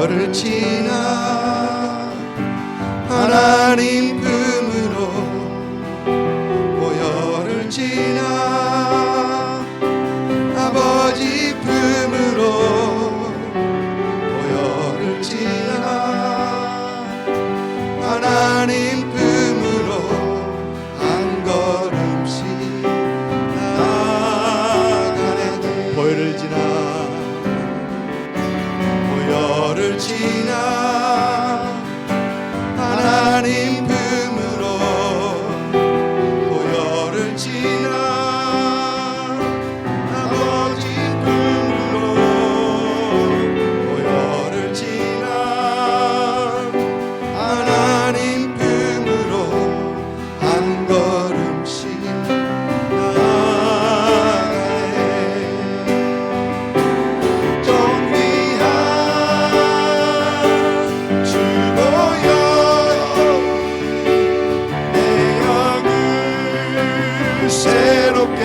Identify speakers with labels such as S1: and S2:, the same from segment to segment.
S1: 보혈을 지나 하나님 품으로 보혈을 지나 아버지 품으로 보혈을 지나 하나님 품으로 한 걸음씩 나아가네. 보혈을 지나 보혈을 지나 하나님 품으로 보혈을 지나 아버지 품으로 보혈을 지나 하나님 품으로 한 걸음씩 새롭게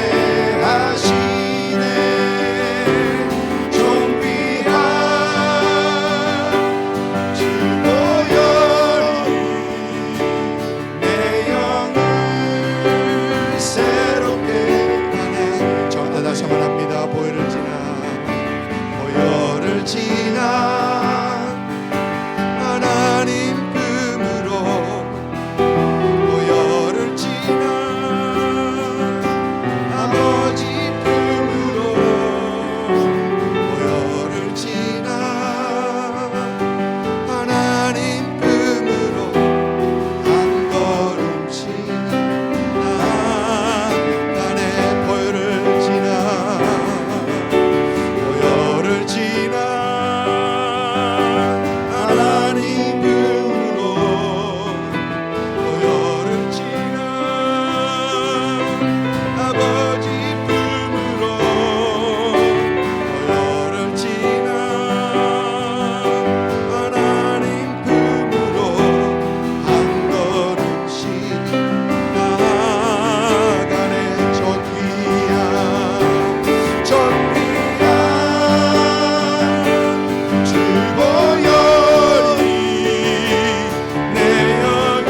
S1: 하시네. 존귀한 주 보혈이 내 영을 새롭게 하네. 저부터 다시 한번 합니다. 보혈을 지나 보혈을 지나 하나님 품으로 보혈을 지나 아버지 품으로 보혈을 지나 하나님 품으로 한 걸음씩 나아가네. 보혈을 지나 보혈을 지나 하나님 품으로 보혈을 지나 아버지 품으로 보혈을 지나 하나님 품으로 한 걸음씩 나아가네. 존귀한 주 보혈이 내 영을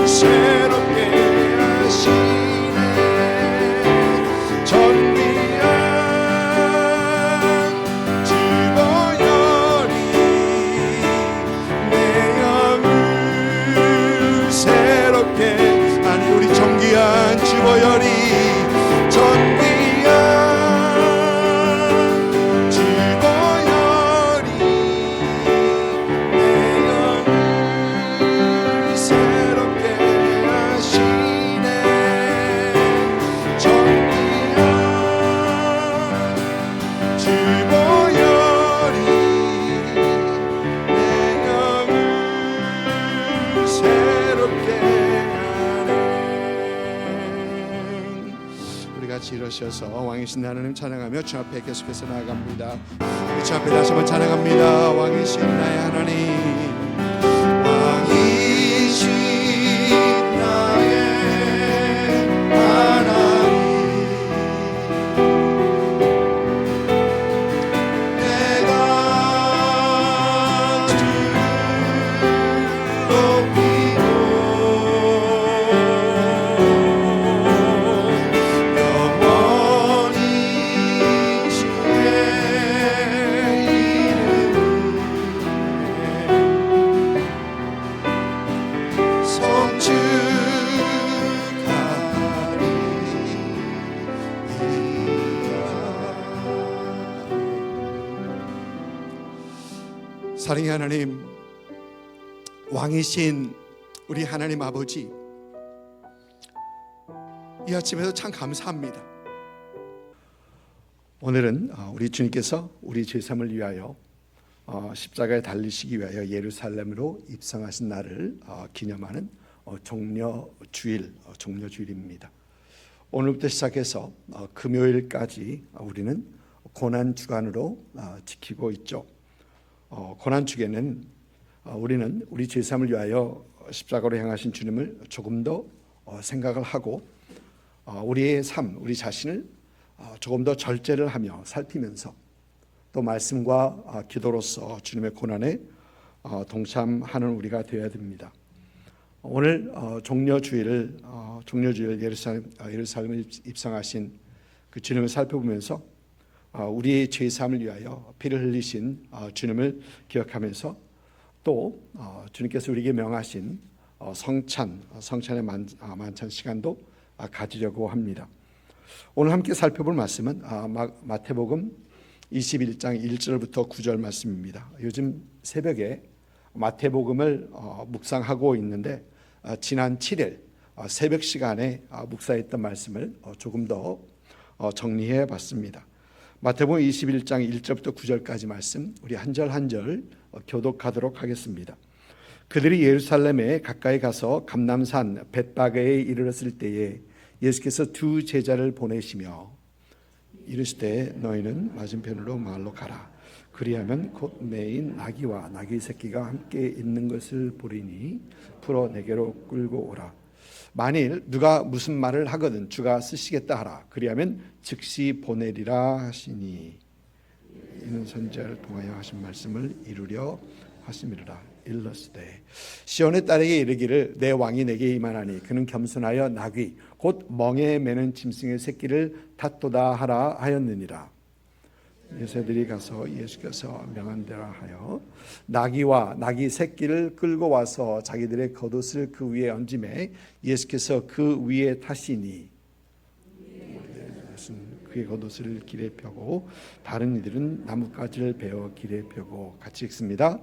S1: 새롭게 하시네. 존귀한 주 보혈이 내 영을 새롭게 아니 우리 존귀한 주 보혈이 존귀한 주 보혈이 내 영을 새롭게 하시네. 존귀한 주 보혈이 내 영을 새롭게 하네. 우리 같이 일어서서 왕이신 하나님 찬양하며 주 앞에 계속해서 나아갑니다. 우리 주 앞에 다시 한번 찬양합니다. 왕이신 나의 하나님, 왕이신 나의 하나님, 내가 주를 높이고 영원히 주의 이름을 사랑의 하나님, 왕이신 우리 하나님 아버지, 이 아침에도 참 감사합니다. 오늘은 우리 주님께서 우리 죄사함을 위하여 십자가에 달리시기 위하여 예루살렘으로 입성하신 날을 기념하는 종려주일입니다. 오늘부터 시작해서 금요일까지 우리는 고난주간으로 지키고 있죠. 고난주간에는 우리는 우리 죄사함을 위하여 십자가로 향하신 주님을 조금 더 생각을 하고 우리의 삶, 우리 자신을 조금 더 절제를 하며 살피면서 또 말씀과 기도로서 주님의 고난에 동참하는 우리가 되어야 됩니다. 오늘 종려주일 예루살렘을 입성하신 그 주님을 살펴보면서 우리의 죄 사함을 위하여 피를 흘리신 주님을 기억하면서 또 주님께서 우리에게 명하신 성찬의 만찬 시간도 가지려고 합니다. 오늘 함께 살펴볼 말씀은 마태복음 21장 1절부터 9절 말씀입니다. 요즘 새벽에 마태복음을 묵상하고 있는데 지난 7일 새벽 시간에 묵상했던 말씀을 조금 더 정리해 봤습니다. 마태복음 21장 1절부터 9절까지 말씀 우리 한 절 한 절 교독하도록 하겠습니다. 그들이 예루살렘에 가까이 가서 감람산 벳바게에 이르렀을 때에 예수께서 두 제자를 보내시며 이르시되 너희는 맞은편으로 마을로 가라. 그리하면 곧 매인 나귀와 나귀 새끼가 함께 있는 것을 보리니 풀어 내게로 끌고 오라. 만일 누가 무슨 말을 하거든 주가 쓰시겠다 하라. 그리하면 즉시 보내리라 하시니 이는 선지자를 통하여 하신 말씀을 이루려 하심이라. 일러스되 시온의 딸에게 이르기를 내 왕이 내게 임하나니 그는 겸손하여 나귀 곧 멍에 매는 짐승의 새끼를 탓도다 하라 하였느니라. 요새들이 가서 예수께서 명한 대로 하여 나귀와 나귀 새끼를 끌고 와서 자기들의 겉옷을 그 위에 얹음에 예수께서 그 위에 타시니 그의 겉옷을 길에 펴고 다른 이들은 나뭇가지를 베어 길에 펴고 같이 읽습니다.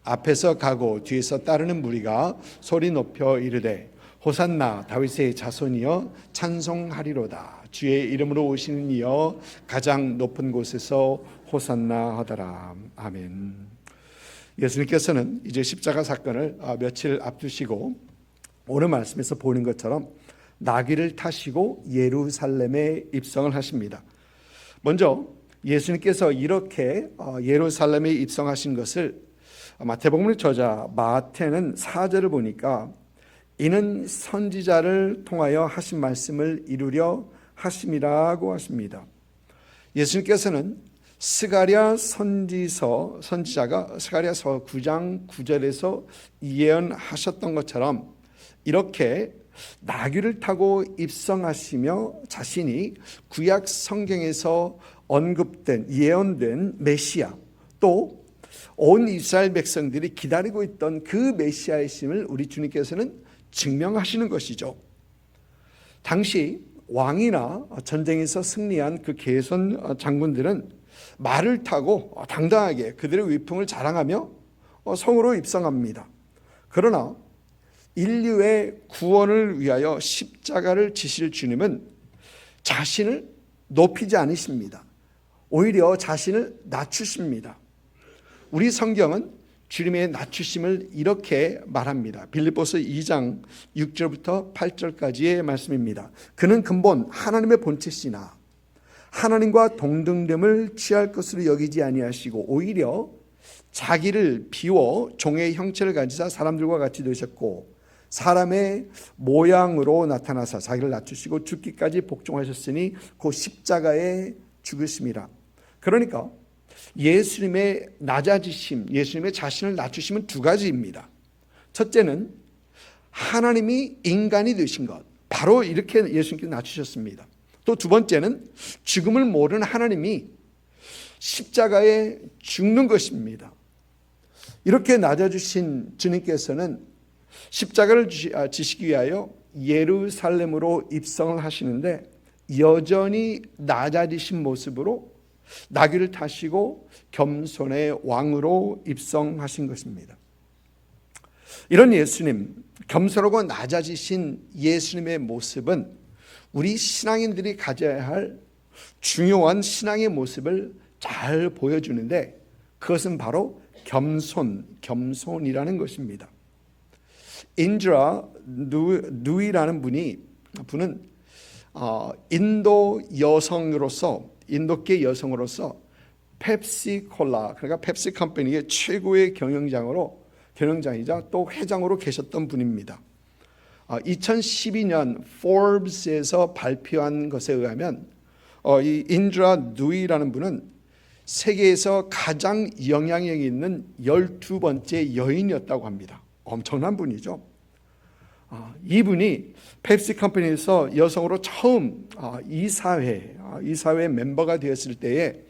S1: 앞에서 가고 뒤에서 따르는 무리가 소리 높여 이르되 호산나 다윗의 자손이여 찬송하리로다. 주의 이름으로 오시는 이여 가장 높은 곳에서 호산나 하더라. 아멘. 예수님께서는 이제 십자가 사건을 며칠 앞두시고 오늘 말씀에서 보는 것처럼 나귀를 타시고 예루살렘에 입성을 하십니다. 먼저 예수님께서 이렇게 예루살렘에 입성하신 것을 마태복음의 저자 마태는 4절을 보니까 이는 선지자를 통하여 하신 말씀을 이루려 하심이라고 하십니다. 예수님께서는 스가랴 선지자가 스가랴서 9장 9절에서 예언하셨던 것처럼 이렇게 나귀를 타고 입성하시며 자신이 구약 성경에서 언급된 예언된 메시아 또 온 이스라엘 백성들이 기다리고 있던 그 메시아이심을 우리 주님께서는 증명하시는 것이죠. 당시 왕이나 전쟁에서 승리한 그 개선 장군들은 말을 타고 당당하게 그들의 위풍을 자랑하며 성으로 입성합니다. 그러나 인류의 구원을 위하여 십자가를 지실 주님은 자신을 높이지 않으십니다. 오히려 자신을 낮추십니다. 우리 성경은 주님의 낮추심을 이렇게 말합니다. 빌립보서 2장 6절부터 8절까지의 말씀입니다. 그는 근본 하나님의 본체시나 하나님과 동등됨을 취할 것으로 여기지 아니하시고 오히려 자기를 비워 종의 형체를 가지사 사람들과 같이 되셨고 사람의 모양으로 나타나사 자기를 낮추시고 죽기까지 복종하셨으니 그 십자가에 죽으심이라. 그러니까 예수님의 낮아지심, 예수님의 자신을 낮추심은 두 가지입니다. 첫째는 하나님이 인간이 되신 것, 바로 이렇게 예수님께서 낮추셨습니다. 또 두 번째는 죽음을 모르는 하나님이 십자가에 죽는 것입니다. 이렇게 낮아주신 주님께서는 십자가를 지시기 위하여 예루살렘으로 입성을 하시는데 여전히 낮아지신 모습으로 나귀를 타시고 겸손의 왕으로 입성하신 것입니다. 이런 예수님, 겸손하고 낮아지신 예수님의 모습은 우리 신앙인들이 가져야 할 중요한 신앙의 모습을 잘 보여주는데 그것은 바로 겸손이라는 것입니다. 인드라 누이라는 분은 인도 여성으로서 인도계 여성으로서 펩시콜라 그러니까 펩시 컴퍼니의 최고의 경영장이자 또 회장으로 계셨던 분입니다. 2012년 Forbes에서 발표한 것에 의하면 이 인드라 누이라는 분은 세계에서 가장 영향력이 있는 12번째 여인이었다고 합니다. 엄청난 분이죠. 이분이 펩시 컴퍼니에서 여성으로 처음 이사회 멤버가 되었을 때에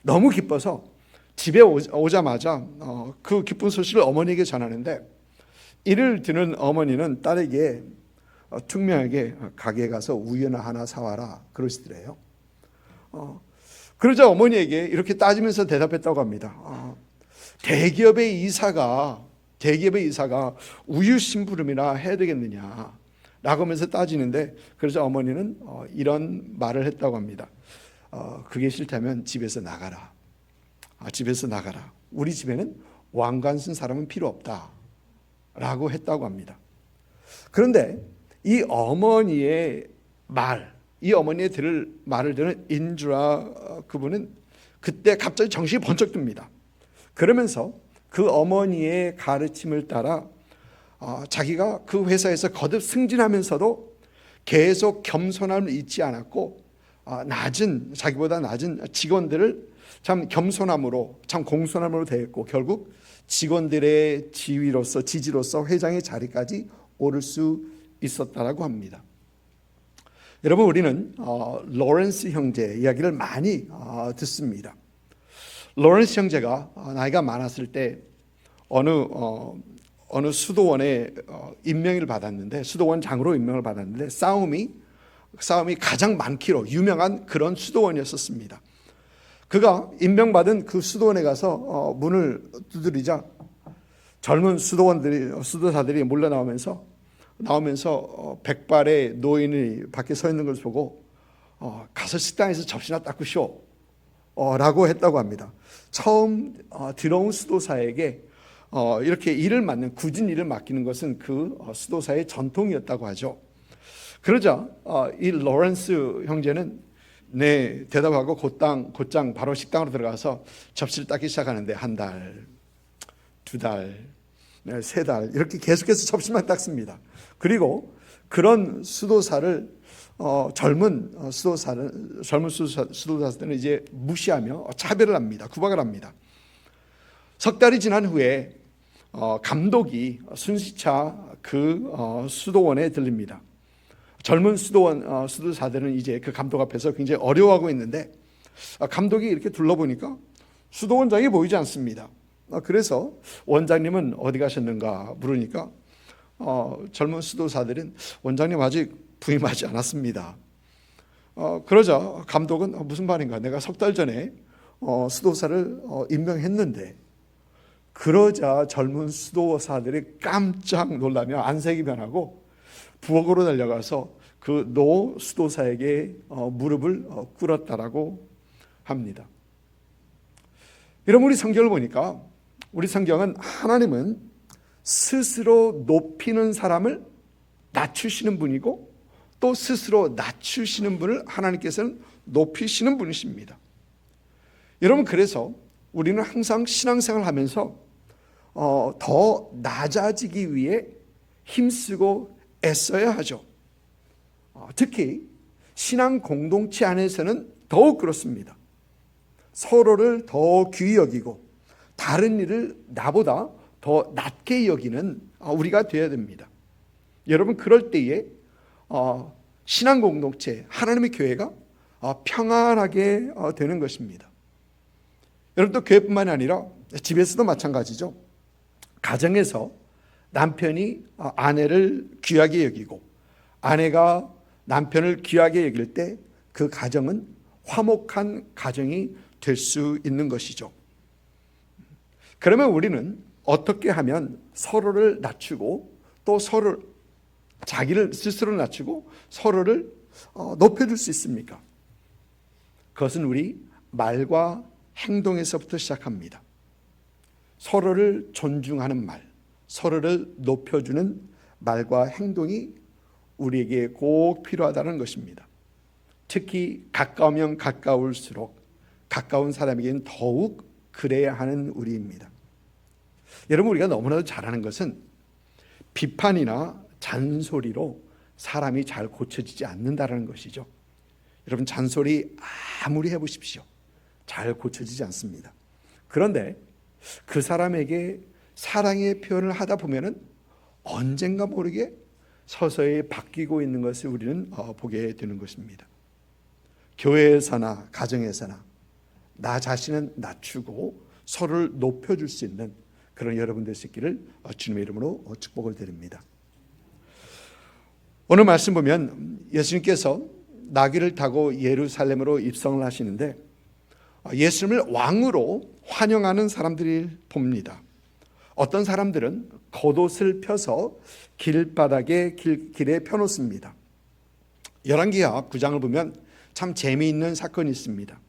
S1: 너무 기뻐서 집에 오자마자 그 기쁜 소식을 어머니에게 전하는데, 이를 듣는 어머니는 딸에게 퉁명하게 가게에 가서 우유 하나 사와라 그러시더래요. 그러자 어머니에게 이렇게 따지면서 대답했다고 합니다. 대기업의 이사가 우유 심부름이나 해야 되겠느냐 라고 하면서 따지는데, 그래서 어머니는 이런 말을 했다고 합니다. 그게 싫다면 집에서 나가라. 집에서 나가라. 우리 집에는 왕관 쓴 사람은 필요 없다 라고 했다고 합니다. 그런데 이 어머니의 말을 들은 인드라 그분은 그때 갑자기 정신이 번쩍 듭니다. 그러면서 그 어머니의 가르침을 따라 자기가 그 회사에서 거듭 승진하면서도 계속 겸손함을 잊지 않았고, 자기보다 낮은 직원들을 참 겸손함으로, 참 공손함으로 대했고, 결국 직원들의 지지로서 회장의 자리까지 오를 수 있었다라고 합니다. 여러분, 우리는 로렌스 형제 이야기를 많이 듣습니다. 로렌스 형제가 나이가 많았을 때 어느 수도원에 임명을 받았는데, 수도원 장으로 임명을 받았는데, 싸움이 가장 많기로 유명한 그런 수도원이었었습니다. 그가 임명받은 그 수도원에 가서 문을 두드리자 젊은 수도사들이 몰려 나오면서 백발의 노인이 밖에 서 있는 것을 보고 가서 식당에서 접시나 닦으시오 라고 했다고 합니다. 처음 들어온 수도사에게 이렇게 굳은 일을 맡기는 것은 그 수도사의 전통이었다고 하죠. 그러자 이 로렌스 형제는 네 대답하고 곧장 바로 식당으로 들어가서 접시를 닦기 시작하는데, 한 달, 두 달, 세 달 이렇게 계속해서 접시만 닦습니다. 그리고 그런 수도사를 젊은 수도사들은 이제 무시하며 차별을 합니다. 구박을 합니다. 석 달이 지난 후에 감독이 순시차 그 수도원에 들립니다. 젊은 수도사들은 이제 그 감독 앞에서 굉장히 어려워하고 있는데, 감독이 이렇게 둘러보니까 수도원장이 보이지 않습니다. 그래서 원장님은 어디 가셨는가 물으니까 젊은 수도사들은 원장님 아직 부임하지 않았습니다. 그러자 감독은 무슨 말인가, 내가 석 달 전에 수도사를 임명했는데. 그러자 젊은 수도사들이 깜짝 놀라며 안색이 변하고 부엌으로 달려가서 그 노 수도사에게 무릎을 꿇었다라고 합니다. 여러분, 우리 성경을 보니까, 우리 성경은 하나님은 스스로 높이는 사람을 낮추시는 분이고, 또 스스로 낮추시는 분을 하나님께서는 높이시는 분이십니다. 여러분, 그래서 우리는 항상 신앙생활을 하면서 더 낮아지기 위해 힘쓰고 애써야 하죠. 특히 신앙 공동체 안에서는 더욱 그렇습니다. 서로를 더 귀히 여기고 다른 일을 나보다 더 낮게 여기는 우리가 되어야 됩니다. 여러분, 그럴 때에 신앙 공동체, 하나님의 교회가 평안하게 되는 것입니다. 여러분, 또 교회뿐만이 아니라 집에서도 마찬가지죠. 가정에서 남편이 아내를 귀하게 여기고 아내가 남편을 귀하게 여길 때 그 가정은 화목한 가정이 될 수 있는 것이죠. 그러면 우리는 어떻게 하면 서로를 낮추고 또 자기를 스스로 낮추고 서로를 높여줄 수 있습니까? 그것은 우리 말과 행동에서부터 시작합니다. 서로를 존중하는 말, 서로를 높여주는 말과 행동이 우리에게 꼭 필요하다는 것입니다. 특히 가까우면 가까울수록 가까운 사람에게는 더욱 그래야 하는 우리입니다. 여러분, 우리가 너무나도 잘하는 것은 비판이나 잔소리로 사람이 잘 고쳐지지 않는다는 것이죠. 여러분, 잔소리 아무리 해보십시오. 잘 고쳐지지 않습니다. 그런데 그 사람에게 사랑의 표현을 하다 보면은 언젠가 모르게 서서히 바뀌고 있는 것을 우리는 보게 되는 것입니다. 교회에서나 가정에서나 나 자신은 낮추고 서로를 높여줄 수 있는 그런 여러분들 있기를 주님의 이름으로 축복을 드립니다. 오늘 말씀 보면 예수님께서 나귀를 타고 예루살렘으로 입성을 하시는데 예수님을 왕으로 환영하는 사람들이 봅니다. 어떤 사람들은 겉옷을 펴서 길바닥에 길에 펴놓습니다. 열왕기하 9장을 보면 참 재미있는 사건이 있습니다.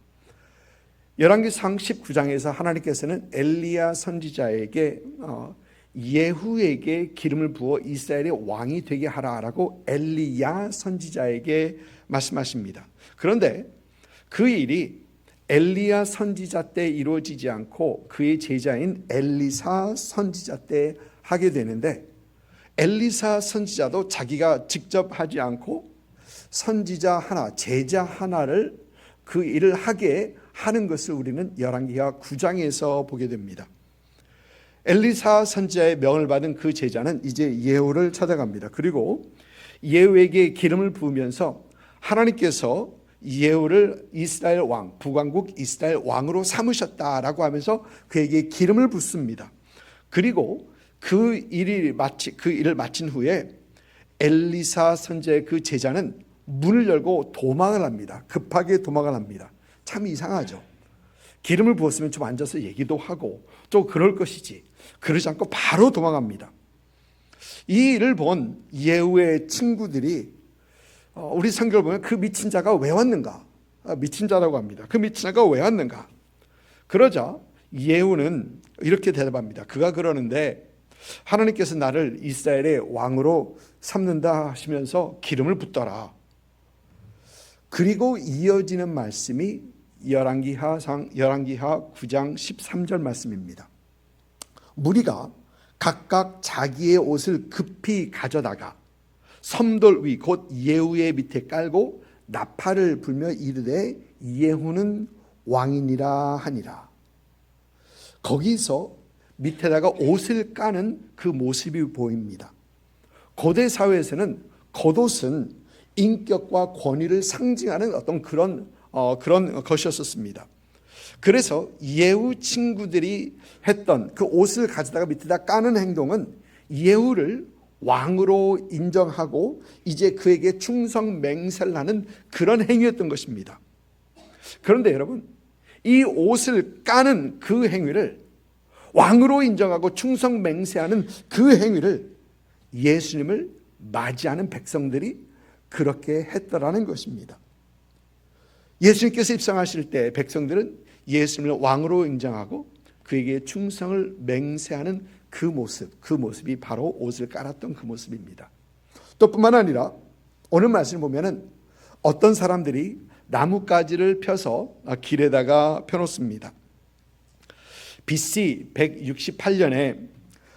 S1: 열왕기상 19장에서 하나님께서는 엘리야 선지자에게 예후에게 기름을 부어 이스라엘의 왕이 되게 하라라고 엘리야 선지자에게 말씀하십니다. 그런데 그 일이 엘리야 선지자 때 이루어지지 않고 그의 제자인 엘리사 선지자 때 하게 되는데, 엘리사 선지자도 자기가 직접 하지 않고 선지자 하나, 제자 하나를 그 일을 하게 하는 것을 우리는 열왕기하 9장에서 보게 됩니다. 엘리사 선지자의 명을 받은 그 제자는 이제 예후를 찾아갑니다. 그리고 예후에게 기름을 부으면서 하나님께서 예후를 이스라엘 왕, 북왕국 이스라엘 왕으로 삼으셨다라고 하면서 그에게 기름을 붓습니다. 그리고 그 일을 마친 후에 엘리사 선지자의 그 제자는 문을 열고 도망을 합니다. 급하게 도망을 합니다. 참 이상하죠. 기름을 부었으면 좀 앉아서 얘기도 하고 또 그럴 것이지, 그러지 않고 바로 도망합니다. 이 일을 본 예후의 친구들이 우리 성경을 보면 그 미친 자가 왜 왔는가? 미친 자라고 합니다. 그 미친 자가 왜 왔는가? 그러자 예후는 이렇게 대답합니다. 그가 그러는데 하나님께서 나를 이스라엘의 왕으로 삼는다 하시면서 기름을 붓더라. 그리고 이어지는 말씀이 열왕기하 9장 13절 말씀입니다. 무리가 각각 자기의 옷을 급히 가져다가 섬돌 위 곧 예후의 밑에 깔고 나팔을 불며 이르되 예후는 왕이니라 하니라. 거기서 밑에다가 옷을 까는 그 모습이 보입니다. 고대 사회에서는 겉옷은 인격과 권위를 상징하는 어떤 그런 것이었습니다. 그래서 예후 친구들이 했던 그 옷을 가져다가 밑에다 까는 행동은 예후를 왕으로 인정하고 이제 그에게 충성 맹세를 하는 그런 행위였던 것입니다. 그런데 여러분, 이 옷을 까는 그 행위를, 왕으로 인정하고 충성 맹세하는 그 행위를 예수님을 맞이하는 백성들이 그렇게 했더라는 것입니다. 예수님께서 입성하실 때 백성들은 예수님을 왕으로 인정하고 그에게 충성을 맹세하는 그 모습이 바로 옷을 깔았던 그 모습입니다. 또 뿐만 아니라 오늘 말씀을 보면은 어떤 사람들이 나뭇가지를 펴서 길에다가 펴놓습니다. BC 168년에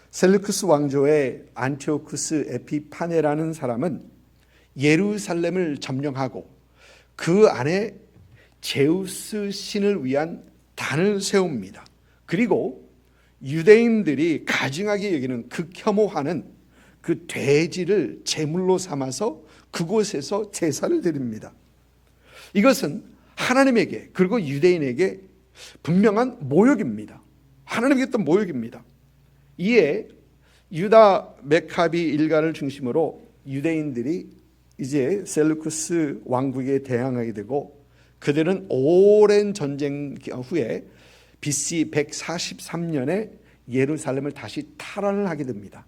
S1: 셀루크스 왕조의 안티오쿠스 에피파네라는 사람은 예루살렘을 점령하고 그 안에 제우스 신을 위한 단을 세웁니다. 그리고 유대인들이 가증하게 여기는 극혐오하는 그 돼지를 제물로 삼아서 그곳에서 제사를 드립니다. 이것은 하나님에게 그리고 유대인에게 분명한 모욕입니다. 하나님에게 또 모욕입니다. 이에 유다 메카비 일가를 중심으로 유대인들이 이제 셀루쿠스 왕국에 대항하게 되고, 그들은 오랜 전쟁 후에 BC 143년에 예루살렘을 다시 탈환을 하게 됩니다.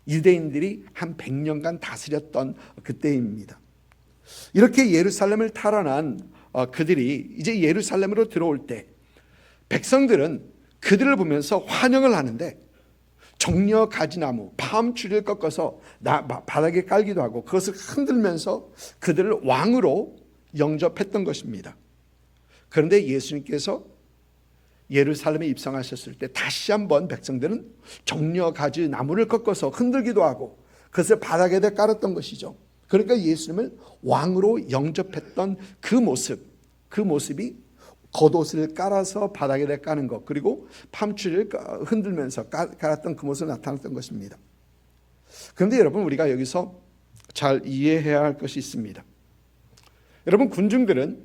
S1: 유대인들이 한 100년간 다스렸던 그때입니다. 이렇게 예루살렘을 탈환한 그들이 이제 예루살렘으로 들어올 때 백성들은 그들을 보면서 환영을 하는데, 정려 가지나무, 팜추리를 꺾어서 바닥에 깔기도 하고 그것을 흔들면서 그들을 왕으로 영접했던 것입니다. 그런데 예수님께서 예루살렘에 입성하셨을 때 다시 한번 백성들은 정려 가지 나무를 꺾어서 흔들기도 하고 그것을 바닥에다 깔았던 것이죠. 그러니까 예수님을 왕으로 영접했던 그 모습이 겉옷을 깔아서 바닥에다 까는 것, 그리고 팜추리를 흔들면서 깔았던 그 모습을 나타났던 것입니다. 그런데 여러분, 우리가 여기서 잘 이해해야 할 것이 있습니다. 여러분, 군중들은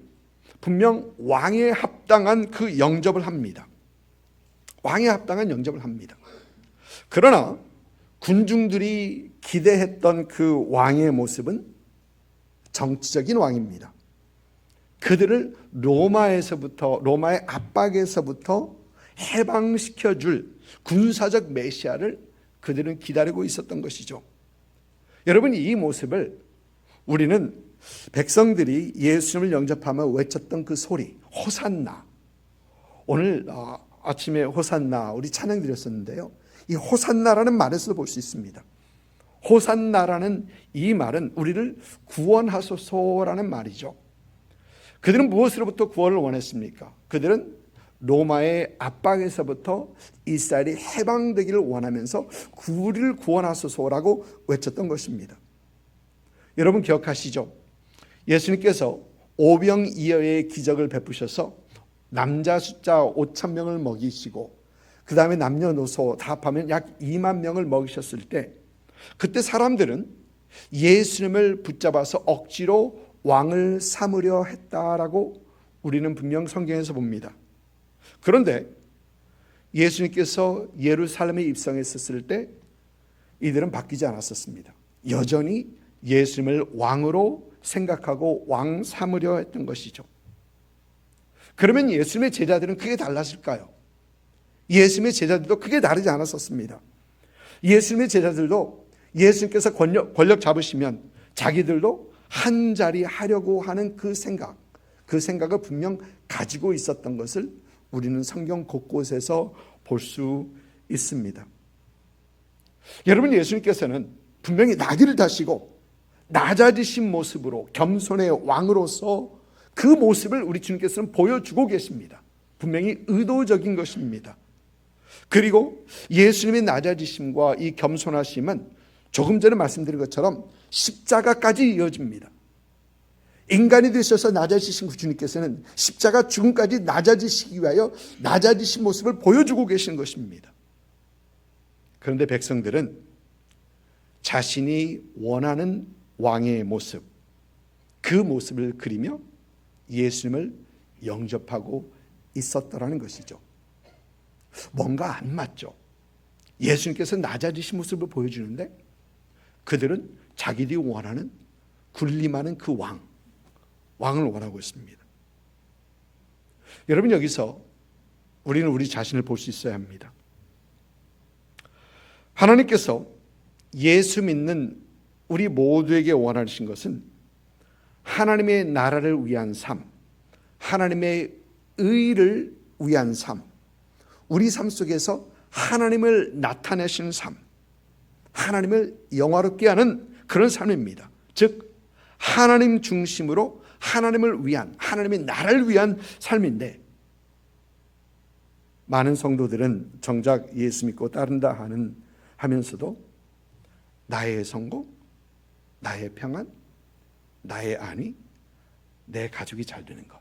S1: 분명 왕에 합당한 그 영접을 합니다. 왕에 합당한 영접을 합니다. 그러나 군중들이 기대했던 그 왕의 모습은 정치적인 왕입니다. 그들을 로마의 압박에서부터 해방시켜줄 군사적 메시아를 그들은 기다리고 있었던 것이죠. 여러분, 이 모습을 우리는 백성들이 예수님을 영접하며 외쳤던 그 소리, 호산나. 오늘 아침에 호산나 우리 찬양 드렸었는데요. 이 호산나라는 말에서 볼 수 있습니다. 호산나라는 이 말은 우리를 구원하소서라는 말이죠. 그들은 무엇으로부터 구원을 원했습니까? 그들은 로마의 압박에서부터 이스라엘이 해방되기를 원하면서 우리를 구원하소서라고 외쳤던 것입니다. 여러분 기억하시죠? 예수님께서 오병이어의 기적을 베푸셔서 남자 숫자 5,000명을 먹이시고 그 다음에 남녀노소 다 합하면 약 2만 명을 먹이셨을 때, 그때 사람들은 예수님을 붙잡아서 억지로 왕을 삼으려 했다라고 우리는 분명 성경에서 봅니다. 그런데 예수님께서 예루살렘에 입성했었을 때 이들은 바뀌지 않았었습니다. 여전히 예수님을 왕으로 생각하고 왕 삼으려 했던 것이죠. 그러면 예수님의 제자들은 크게 달랐을까요? 예수님의 제자들도 크게 다르지 않았었습니다. 예수님의 제자들도 예수님께서 권력 잡으시면 자기들도 한 자리 하려고 하는 그 생각을 분명 가지고 있었던 것을 우리는 성경 곳곳에서 볼 수 있습니다. 여러분, 예수님께서는 분명히 나귀를 타시고 낮아지신 모습으로 겸손의 왕으로서 그 모습을 우리 주님께서는 보여주고 계십니다. 분명히 의도적인 것입니다. 그리고 예수님의 낮아지심과 이 겸손하심은 조금 전에 말씀드린 것처럼 십자가까지 이어집니다. 인간이 되셔서 낮아지신 주님께서는 십자가 죽음까지 낮아지시기 위하여 낮아지신 모습을 보여주고 계신 것입니다. 그런데 백성들은 자신이 원하는 왕의 모습, 그 모습을 그리며 예수님을 영접하고 있었더라는 것이죠. 뭔가 안 맞죠. 예수님께서 낮아지신 모습을 보여주는데 그들은 자기들이 원하는 군림하는 그 왕을 원하고 있습니다. 여러분, 여기서 우리는 우리 자신을 볼 수 있어야 합니다. 하나님께서 예수 믿는 우리 모두에게 원하신 것은 하나님의 나라를 위한 삶, 하나님의 의를 위한 삶, 우리 삶 속에서 하나님을 나타내시는 삶, 하나님을 영화롭게 하는 그런 삶입니다. 즉 하나님 중심으로 하나님을 위한, 하나님의 나라를 위한 삶인데, 많은 성도들은 정작 예수 믿고 따른다 하면서도 나의 성공, 나의 평안, 나의 안위, 내 가족이 잘 되는 것,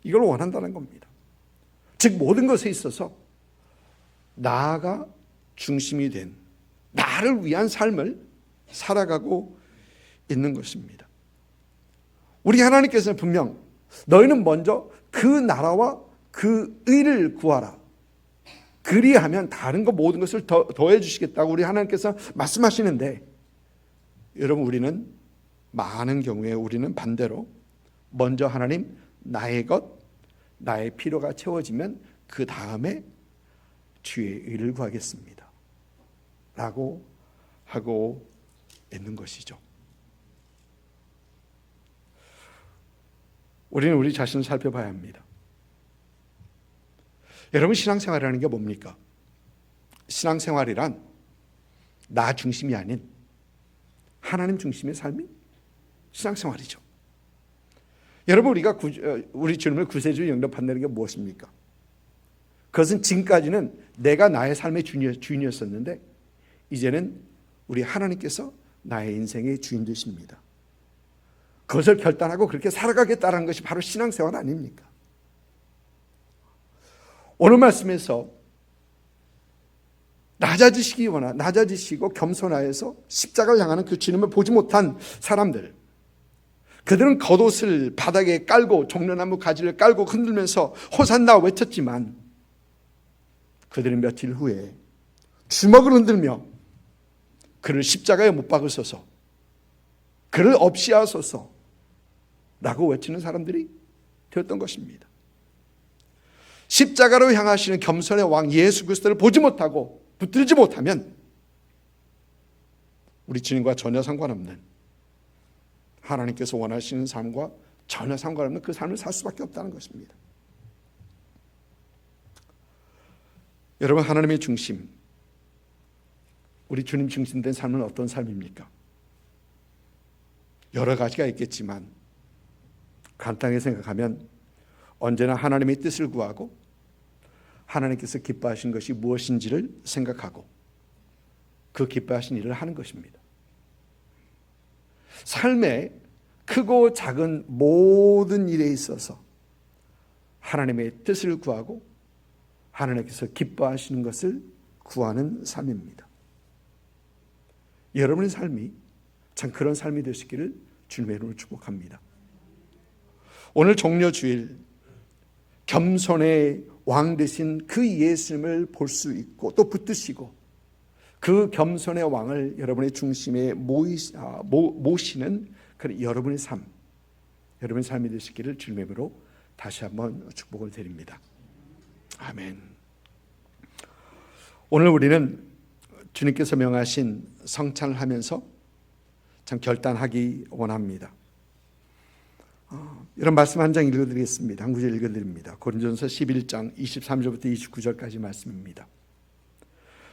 S1: 이걸 원한다는 겁니다. 즉 모든 것에 있어서 나가 중심이 된 나를 위한 삶을 살아가고 있는 것입니다. 우리 하나님께서는 분명 너희는 먼저 그 나라와 그 의를 구하라, 그리하면 다른 것 모든 것을 더해 주시겠다고 우리 하나님께서 말씀하시는데, 여러분 우리는 많은 경우에 우리는 반대로 먼저 하나님 나의 것, 나의 필요가 채워지면 그 다음에 주의 의를 구하겠습니다 라고 하고 있는 것이죠. 우리는 우리 자신을 살펴봐야 합니다. 여러분, 신앙생활이라는 게 뭡니까? 신앙생활이란 나 중심이 아닌 하나님 중심의 삶이 신앙생활이죠. 여러분, 우리가 우리 주님을 구세주로 영접한다는 게 무엇입니까? 그것은 지금까지는 내가 나의 삶의 주인이었었는데 이제는 우리 하나님께서 나의 인생의 주인 되십니다. 그것을 결단하고 그렇게 살아가겠다는 것이 바로 신앙생활 아닙니까? 오늘 말씀에서 낮아지시고 겸손하여서 십자가를 향하는 그 주님을 보지 못한 사람들, 그들은 겉옷을 바닥에 깔고 종려나무 가지를 깔고 흔들면서 호산나 외쳤지만 그들은 며칠 후에 주먹을 흔들며 그를 십자가에 못 박으소서, 그를 없이 하소서 라고 외치는 사람들이 되었던 것입니다. 십자가로 향하시는 겸손의 왕 예수 그리스도를 보지 못하고 붙들지 못하면 우리 주님과 전혀 상관없는, 하나님께서 원하시는 삶과 전혀 상관없는 그 삶을 살 수밖에 없다는 것입니다. 여러분, 하나님의 중심, 우리 주님 중심된 삶은 어떤 삶입니까? 여러 가지가 있겠지만 간단하게 생각하면 언제나 하나님의 뜻을 구하고 하나님께서 기뻐하신 것이 무엇인지를 생각하고 그 기뻐하신 일을 하는 것입니다. 삶의 크고 작은 모든 일에 있어서 하나님의 뜻을 구하고 하나님께서 기뻐하시는 것을 구하는 삶입니다. 여러분의 삶이 참 그런 삶이 되시기를 주님의 이름으로 축복합니다. 오늘 종려주일 겸손의 왕 되신 그 예수님을 볼 수 있고 또 붙드시고 그 겸손의 왕을 여러분의 중심에 모시는 그런 여러분의 삶이 되시기를 주님의 이름으로 다시 한번 축복을 드립니다. 아멘. 오늘 우리는 주님께서 명하신 성찬을 하면서 참 결단하기 원합니다. 이런 말씀 한 장 읽어드리겠습니다. 한 구절 읽어드립니다. 고린도전서 11장 23절부터 29절까지 말씀입니다.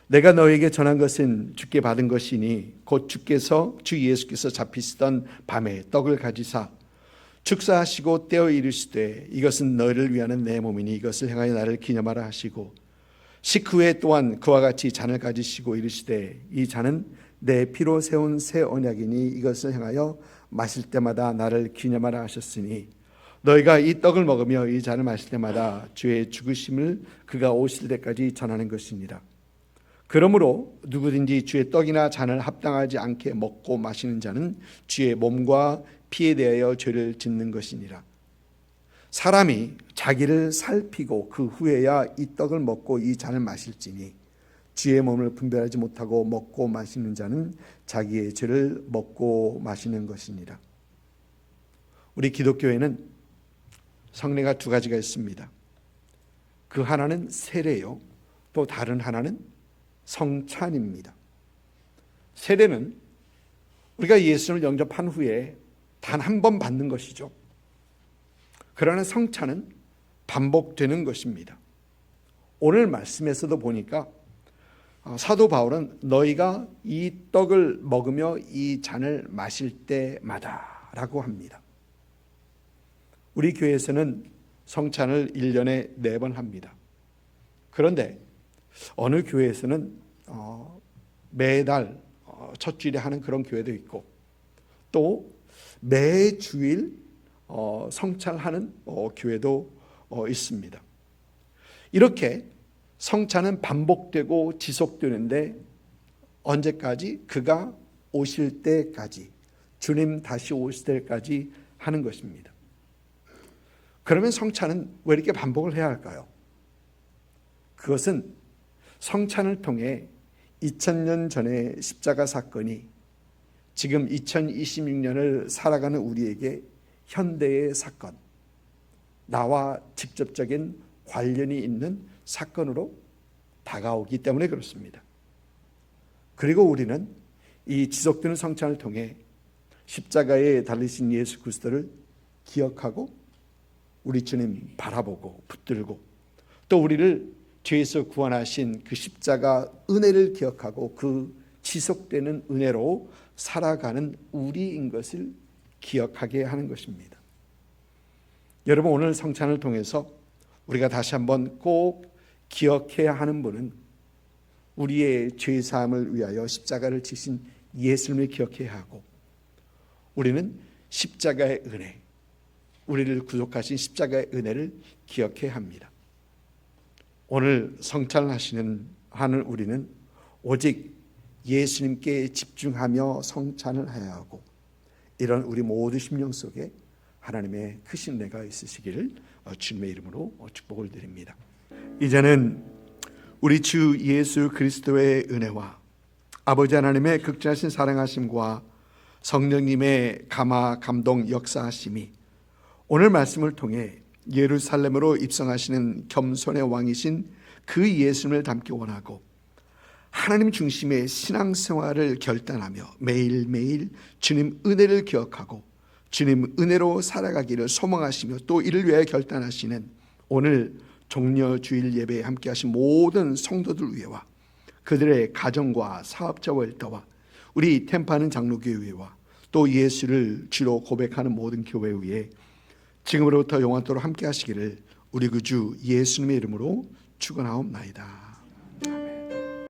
S1: 내가 너에게 전한 것은 주께 받은 것이니 곧 주께서 주 예수께서 잡히시던 밤에 떡을 가지사 축사하시고 떼어 이르시되 이것은 너희를 위하는 내 몸이니 이것을 행하여 나를 기념하라 하시고 식후에 또한 그와 같이 잔을 가지시고 이르시되 이 잔은 내 피로 세운 새 언약이니 이것을 행하여 마실 때마다 나를 기념하라 하셨으니 너희가 이 떡을 먹으며 이 잔을 마실 때마다 주의 죽으심을 그가 오실 때까지 전하는 것이니라. 그러므로 누구든지 주의 떡이나 잔을 합당하지 않게 먹고 마시는 자는 주의 몸과 피에 대하여 죄를 짓는 것이니라. 사람이 자기를 살피고 그 후에야 이 떡을 먹고 이 잔을 마실지니 주의 몸을 분별하지 못하고 먹고 마시는 자는 자기의 죄를 먹고 마시는 것이니라. 우리 기독교에는 성례가 두 가지가 있습니다. 그 하나는 세례요, 또 다른 하나는 성찬입니다. 세례는 우리가 예수를 영접한 후에 단 한 번 받는 것이죠. 그러나 성찬은 반복되는 것입니다. 오늘 말씀에서도 보니까 사도 바울은 너희가 이 떡을 먹으며 이 잔을 마실 때마다 라고 합니다. 우리 교회에서는 성찬을 1년에 4번 합니다. 그런데 어느 교회에서는 매달 첫 주일에 하는 그런 교회도 있고 또 매주일 성찬하는 교회도 있습니다. 이렇게 성찬은 반복되고 지속되는데 언제까지? 그가 오실 때까지, 주님 다시 오실 때까지 하는 것입니다. 그러면 성찬은 왜 이렇게 반복을 해야 할까요? 그것은 성찬을 통해 2000년 전의 십자가 사건이 지금 2026년을 살아가는 우리에게 현대의 사건, 나와 직접적인 관련이 있는 사건으로 다가오기 때문에 그렇습니다. 그리고 우리는 이 지속되는 성찬을 통해 십자가에 달리신 예수 그리스도를 기억하고 우리 주님 바라보고 붙들고 또 우리를 죄에서 구원하신 그 십자가 은혜를 기억하고 그 지속되는 은혜로 살아가는 우리인 것을 기억하게 하는 것입니다. 여러분, 오늘 성찬을 통해서 우리가 다시 한번 꼭 기억해야 하는 분은 우리의 죄사함을 위하여 십자가를 지신 예수님을 기억해야 하고 우리는 십자가의 은혜, 우리를 구속하신 십자가의 은혜를 기억해야 합니다. 오늘 성찬하시는 우리는 오직 예수님께 집중하며 성찬을 해야 하고, 이런 우리 모두 심령 속에 하나님의 크신 은혜가 있으시기를 주님의 이름으로 축복을 드립니다. 이제는 우리 주 예수 그리스도의 은혜와 아버지 하나님의 극진하신 사랑하심과 성령님의 감화 감동 역사하심이 오늘 말씀을 통해 예루살렘으로 입성하시는 겸손의 왕이신 그 예수님을 닮기 원하고, 하나님 중심의 신앙생활을 결단하며 매일매일 주님 은혜를 기억하고 주님 은혜로 살아가기를 소망하시며 또 이를 위하여 결단하시는 오늘 종려주일 예배에 함께하신 모든 성도들 위해와 그들의 가정과 사업자와 일터와 우리 템파하는 장로교회와 또 예수를 주로 고백하는 모든 교회 위에 지금으로부터 영원토록 함께하시기를 우리 구주 예수님의 이름으로 축원하옵나이다.